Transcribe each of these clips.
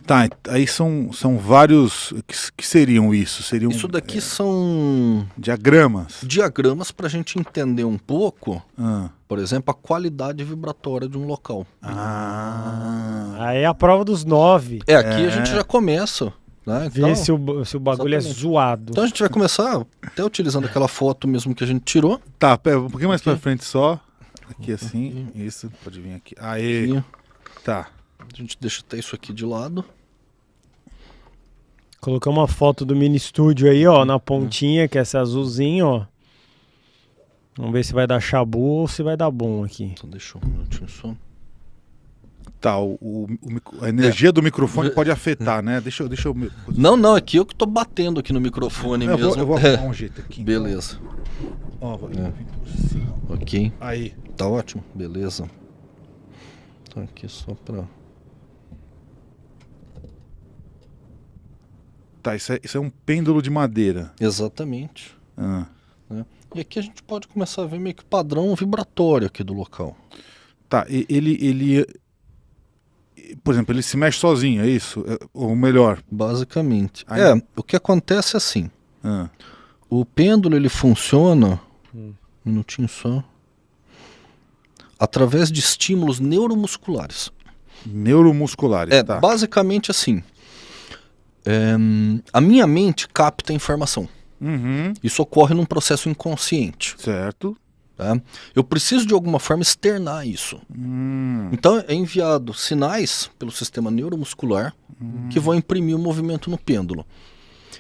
Tá, aí são vários. Que seriam isso? Seriam Isso daqui são diagramas para a gente entender um pouco, Ah. por exemplo, a qualidade vibratória de um local. Aí é a prova dos 9. Aqui a gente já começa, né? Ver se o bagulho exatamente. é zoado. Então a gente vai começar até utilizando aquela foto mesmo que a gente tirou. Tá, pera, um pouquinho mais pra frente só. Aqui assim, isso, pode vir aqui. Aí, Aqui. tá. A gente deixa até isso aqui de lado. Colocamos uma foto do mini estúdio aí, ó, na pontinha, que é esse azulzinho, ó. Vamos ver se vai dar chabu ou se vai dar bom aqui. Então deixa um minutinho só. Tá, a energia do microfone pode afetar, né? Deixa eu... Não, aqui eu que tô batendo aqui no microfone mesmo. Eu vou arrumar um jeito aqui. Beleza. Ó, vai vir por cima. Ok. Aí. Tá ótimo, beleza. Então aqui só pra... Tá, isso é um pêndulo de madeira. Exatamente. Ah. Né? E aqui a gente pode começar a ver meio que padrão vibratório aqui do local. Tá, ele... Por exemplo, ele se mexe sozinho, é isso? Ou melhor... Basicamente. Aí... o que acontece é assim. Ah. O pêndulo, ele funciona... Um minutinho só. Através de estímulos neuromusculares. Neuromusculares, tá. Basicamente assim. A minha mente capta a informação. Uhum. Isso ocorre num processo inconsciente. Certo. Tá? Eu preciso de alguma forma externar isso. Então é enviado sinais pelo sistema neuromuscular que vão imprimir o movimento no pêndulo.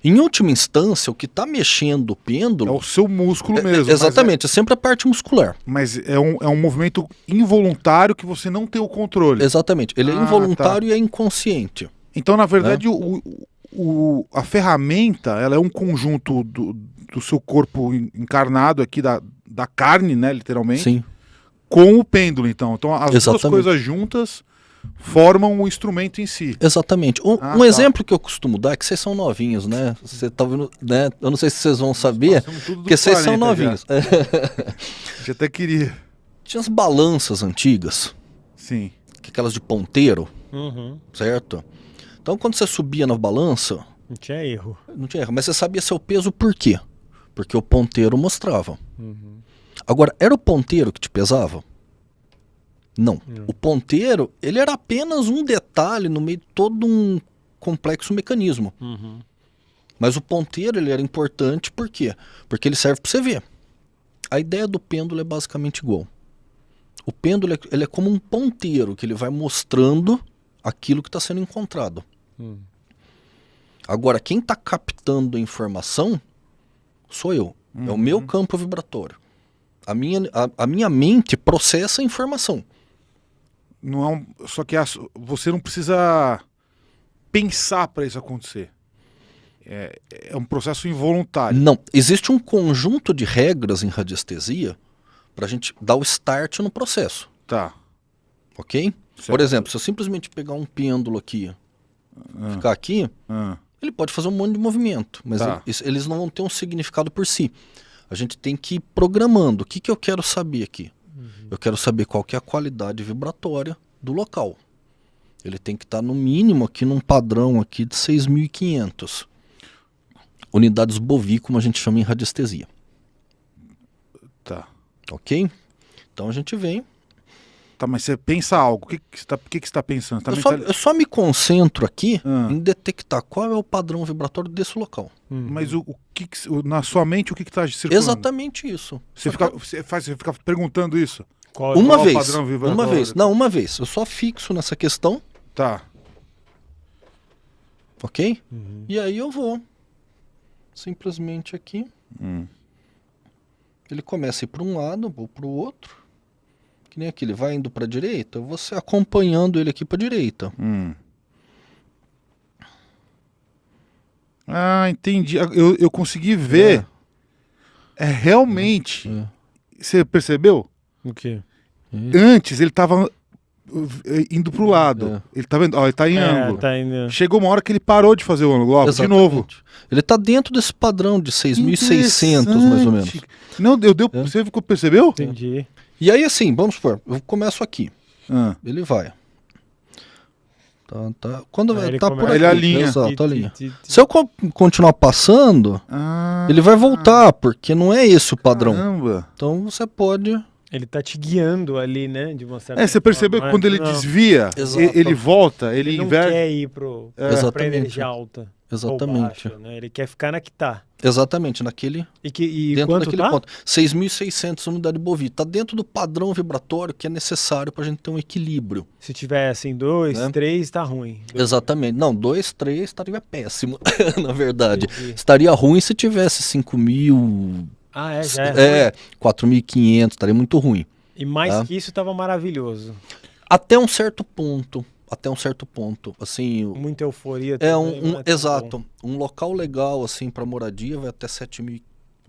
Em última instância, o que está mexendo o pêndulo... É o seu músculo mesmo. Exatamente, é sempre a parte muscular. Mas é um movimento involuntário que você não tem o controle. Exatamente, ele é involuntário e é inconsciente. Então, na verdade, a ferramenta, ela é um conjunto do seu corpo encarnado aqui, da carne, né, literalmente. Sim. Com o pêndulo, então. Então, as Exatamente. duas coisas juntas formam o instrumento em si. Exatamente. Um exemplo que eu costumo dar é que vocês são novinhos, né? Você tá vendo, né? Eu não sei se vocês vão saber, porque vocês são novinhos. Já até queria. Tinha as balanças antigas. Sim. Aquelas de ponteiro, Uhum. certo? Então, quando você subia na balança... Não tinha erro. Não tinha erro, mas você sabia seu peso por quê? Porque o ponteiro mostrava. Agora, era o ponteiro que te pesava? Não. O ponteiro, ele era apenas um detalhe no meio de todo um complexo mecanismo. Mas o ponteiro, ele era importante por quê? Porque ele serve para você ver. A ideia do pêndulo é basicamente igual. O pêndulo, ele é como um ponteiro, que ele vai mostrando aquilo que está sendo encontrado. Agora, quem está captando a informação sou eu. É o meu campo vibratório. A minha mente processa a informação. Não é só que você não precisa pensar para isso acontecer. É um processo involuntário. Não. Existe um conjunto de regras em radiestesia para a gente dar o start no processo. Tá. Ok? Certo. Por exemplo, se eu simplesmente pegar um pêndulo aqui, ficar aqui, ele pode fazer um monte de movimento, mas eles não vão ter um significado por si. A gente tem que ir programando. O que eu quero saber aqui? Eu quero saber qual que é a qualidade vibratória do local. Ele tem que estar no mínimo aqui num padrão aqui de 6.500 unidades Bovi, como a gente chama em radiestesia. Tá. Ok? Então a gente vem... Tá, mas você pensa algo. O que você está pensando? Eu só me concentro aqui em detectar qual é o padrão vibratório desse local. Mas na sua mente, o que está circulando? Exatamente isso. Você fica perguntando isso? Uma qual vez. o padrão vibratório? Uma vez. Não, uma vez. Eu só fixo nessa questão. Tá. Ok? E aí eu vou. Simplesmente aqui. Ele começa a ir para um lado ou para o outro. Que nem aqui, ele vai indo para a direita, você acompanhando ele aqui para a direita. Ah, entendi. Eu consegui ver. Realmente. Você percebeu? O quê? Antes ele estava indo pro lado. Ele tá vendo? Ó, ele tá em ângulo. Tá indo... Chegou uma hora que ele parou de fazer o ângulo. Ó, de novo. Ele tá dentro desse padrão de 6.600, mais ou menos. Não, você percebeu? Entendi. E aí, assim, vamos supor, eu começo aqui. Ele vai. Tá. Quando Aí ele tá começa- por aqui. Ele alinha. Exato, alinha. Se eu continuar passando, ele vai voltar, porque não é esse o padrão. Caramba. Então você pode... Ele tá te guiando ali, né? De uma certa Você percebeu forma, que quando ele Não, desvia, Exato. ele volta, ele ele não inverte. quer ir pra Exatamente. energia alta. Exatamente. Ou baixa, né? Ele quer ficar na que tá. Exatamente, naquele... E dentro quanto daquele tá? ponto. 6.600 unidades bovina. Está dentro do padrão vibratório que é necessário para a gente ter um equilíbrio. Se tiver assim, 2, Né? 3, tá ruim. Exatamente. Não, 2, 3 estaria péssimo, na verdade. Entendi. Estaria ruim se tivesse 5.000, Já é. 4.500, estaria muito ruim. E mais Tá. que isso, tava maravilhoso. Até um certo ponto. Assim, Muita euforia. é também, não é tão exato. bom. Um local legal, assim, para moradia vai até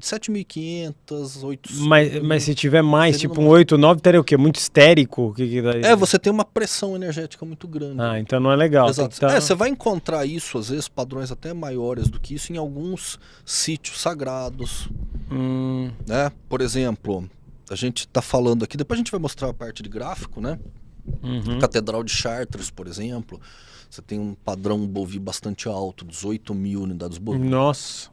7.500, 800. Mas se tiver mais, Seria tipo no um 8, 9, teria o quê? Muito histérico? O que daí? Você tem uma pressão energética muito grande. Então não é legal. tem Exato. que tá- Você vai encontrar isso, às vezes, padrões até maiores do que isso em alguns sítios sagrados, né? Por exemplo, a gente está falando aqui, depois a gente vai mostrar a parte de gráfico, né? Uhum. Catedral de Chartres, por exemplo, você tem um padrão bovi bastante alto, 18.000 unidades bovinas. Nossa.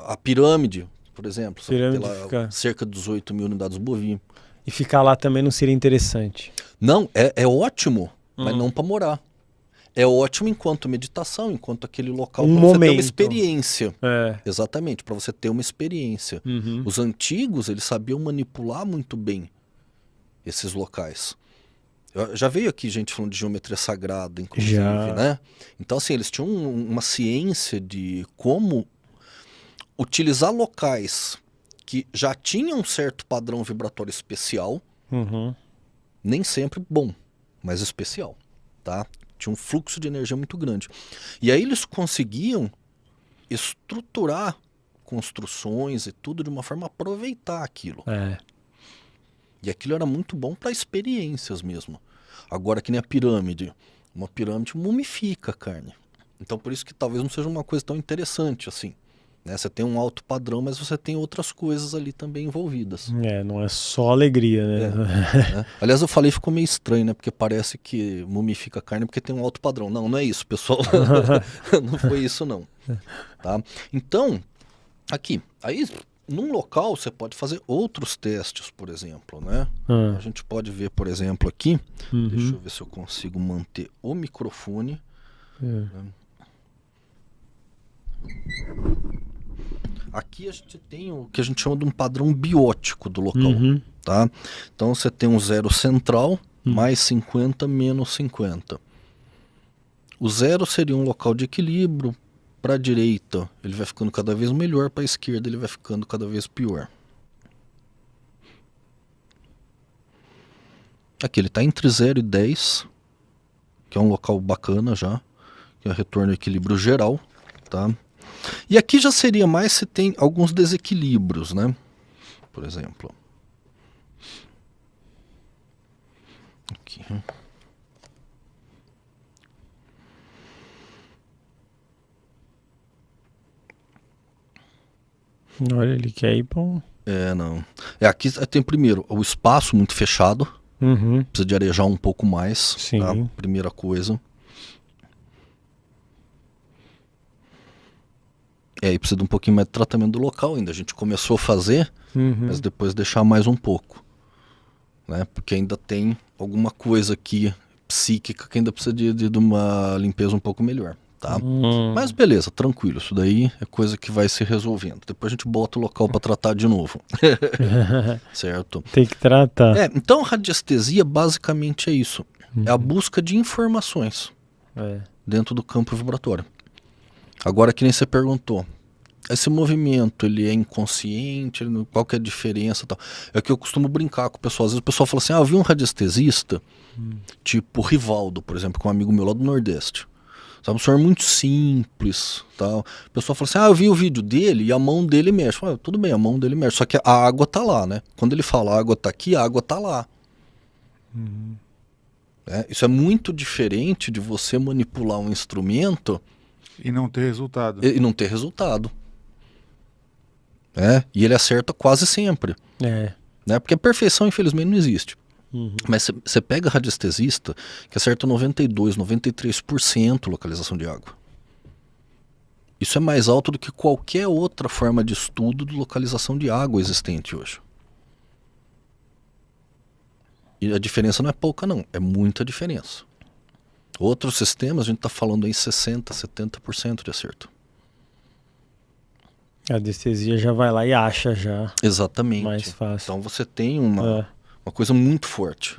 A pirâmide, por exemplo, Pirâmide tem lá fica- cerca de 18.000 unidades bovinas. E ficar lá também não seria interessante. Não, é ótimo, mas não para morar. É ótimo enquanto meditação, enquanto aquele local Um para você ter momento. uma experiência. É. Exatamente, para você ter uma experiência. Uhum. Os antigos, eles sabiam manipular muito bem esses locais. Já veio aqui gente falando de geometria sagrada, inclusive, Já. né? Então, assim, eles tinham uma ciência de como utilizar locais que já tinham um certo padrão vibratório especial, Uhum. nem sempre bom, mas especial, tá? Tinha um fluxo de energia muito grande. E aí eles conseguiam estruturar construções e tudo de uma forma a aproveitar aquilo. É. E aquilo era muito bom para experiências mesmo. Agora que nem a pirâmide. Uma pirâmide mumifica a carne. Então por isso que talvez não seja uma coisa tão interessante assim. Né? Você tem um alto padrão, mas você tem outras coisas ali também envolvidas. Não é só alegria, né? Né? Aliás, eu falei, ficou meio estranho, né? Porque parece que mumifica a carne porque tem um alto padrão. Não, não é isso, pessoal. Não foi isso, não. Tá? Então, aqui, aí num local você pode fazer outros testes, por exemplo, né? A gente pode ver, por exemplo, aqui. Deixa eu ver se eu consigo manter o microfone. Aqui a gente tem o que a gente chama de um padrão biótico do local, tá? Então você tem um zero central, mais 50, menos 50. O zero seria um local de equilíbrio. Para a direita ele vai ficando cada vez melhor, para a esquerda ele vai ficando cada vez pior. Aqui ele está entre 0 e 10, que é um local bacana já, que é o retorno ao equilíbrio geral, tá? E aqui já seria mais se tem alguns desequilíbrios, né? Por exemplo. Aqui. Olha, ele quer ir pra um... Não. Aqui tem primeiro o espaço muito fechado. Precisa de arejar um pouco mais. Sim. Tá? Primeira coisa. E precisa de um pouquinho mais de tratamento do local ainda. A gente começou a fazer, mas depois deixar mais um pouco. Né? Porque ainda tem alguma coisa aqui psíquica que ainda precisa de uma limpeza um pouco melhor. Tá? Mas beleza, tranquilo. Isso daí é coisa que vai se resolvendo. Depois a gente bota o local para tratar de novo. Certo? Tem que tratar. Então radiestesia basicamente é isso. É a busca de informações dentro do campo vibratório. Agora que nem você perguntou, esse movimento ele é inconsciente, qual que é a diferença e tal? É que eu costumo brincar com o pessoal. Às vezes o pessoal fala assim, eu vi um radiestesista, tipo Rivaldo, por exemplo, que é um amigo meu lá do Nordeste. Sabe, um senhor muito simples, tal. O pessoal fala assim, eu vi o vídeo dele e a mão dele mexe. Tudo bem, a mão dele mexe, só que a água tá lá, né? Quando ele fala, a água tá aqui, a água tá lá. Isso é muito diferente de você manipular um instrumento e não ter resultado. E não ter resultado. E ele acerta quase sempre. Né? Porque a perfeição, infelizmente, não existe. Mas você pega radiestesista que acerta 92%, 93% localização de água. Isso é mais alto do que qualquer outra forma de estudo de localização de água existente hoje. E a diferença não é pouca não, é muita diferença. Outros sistemas a gente está falando em 60%, 70% de acerto. A anestesia já vai lá e acha já. Exatamente. Mais fácil. Então você tem uma coisa muito forte.